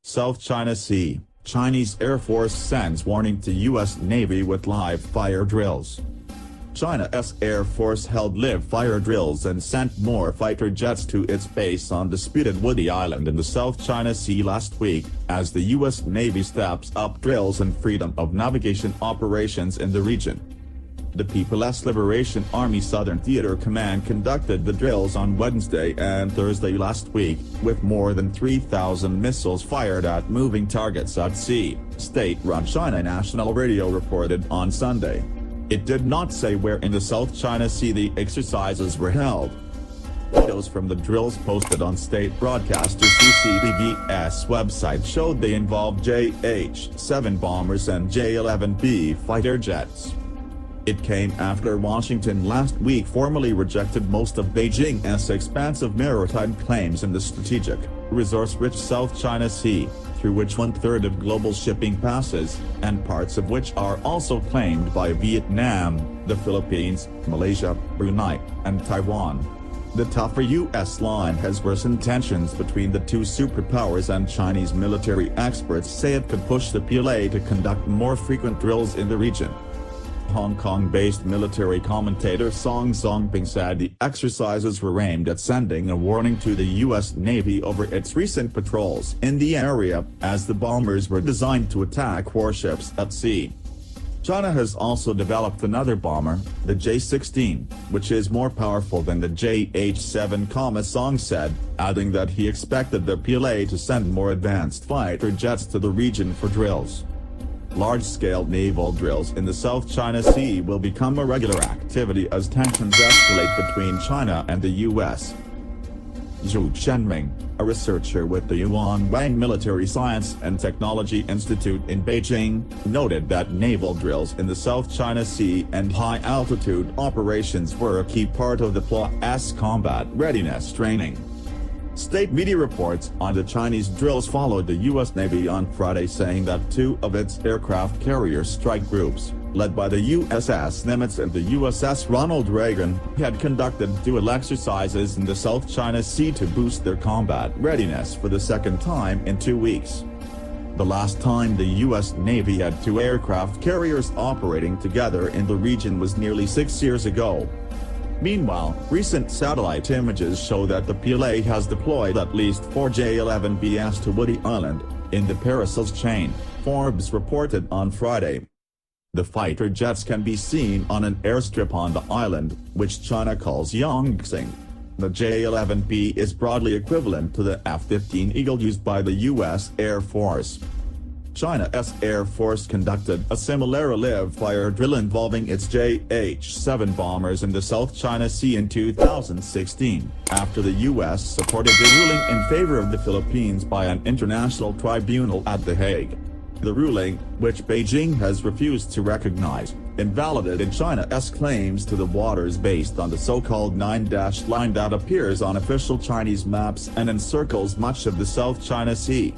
South China Sea, Chinese Air Force sends warning to U.S. Navy with live fire drills. China's Air Force held live fire drills and sent more fighter jets to its base on disputed Woody Island in the South China Sea last week, as the U.S. Navy steps up drills and freedom of navigation operations in the region. The People's Liberation Army Southern Theater Command conducted the drills on Wednesday and Thursday last week, with more than 3,000 missiles fired at moving targets at sea, state-run China National Radio reported on Sunday. It did not say where in the South China Sea the exercises were held. Photos from the drills posted on state broadcaster CCTV's website showed they involved JH-7 bombers and J-11B fighter jets. It came after Washington last week formally rejected most of Beijing's expansive maritime claims in the strategic, resource-rich South China Sea, through which one-third of global shipping passes, and parts of which are also claimed by Vietnam, the Philippines, Malaysia, Brunei, and Taiwan. The tougher U.S. line has worsened tensions between the two superpowers, and Chinese military experts say it could push the PLA to conduct more frequent drills in the region. Hong Kong-based military commentator Song Zongping said the exercises were aimed at sending a warning to the U.S. Navy over its recent patrols in the area, as the bombers were designed to attack warships at sea. China has also developed another bomber, the J-16, which is more powerful than the JH-7, Song said, adding that he expected the PLA to send more advanced fighter jets to the region for drills. Large-scale naval drills in the South China Sea will become a regular activity as tensions escalate between China and the U.S. Zhu Chenming, a researcher with the Yuan Wang Military Science and Technology Institute in Beijing, noted that naval drills in the South China Sea and high-altitude operations were a key part of the PLA's combat readiness training. State media reports on the Chinese drills followed the U.S. Navy on Friday, saying that two of its aircraft carrier strike groups, led by the USS Nimitz and the USS Ronald Reagan, had conducted dual exercises in the South China Sea to boost their combat readiness for the second time in 2 weeks. The last time the U.S. Navy had two aircraft carriers operating together in the region was nearly 6 years ago. Meanwhile, recent satellite images show that the PLA has deployed at least 4 J-11Bs to Woody Island, in the Paracels chain, Forbes reported on Friday. The fighter jets can be seen on an airstrip on the island, which China calls Yongxing. The J-11B is broadly equivalent to the F-15 Eagle used by the U.S. Air Force. China's Air Force conducted a similar live-fire drill involving its JH-7 bombers in the South China Sea in 2016, after the U.S. supported the ruling in favor of the Philippines by an international tribunal at The Hague. The ruling, which Beijing has refused to recognize, invalidated China's claims to the waters based on the so-called 9-dash line that appears on official Chinese maps and encircles much of the South China Sea.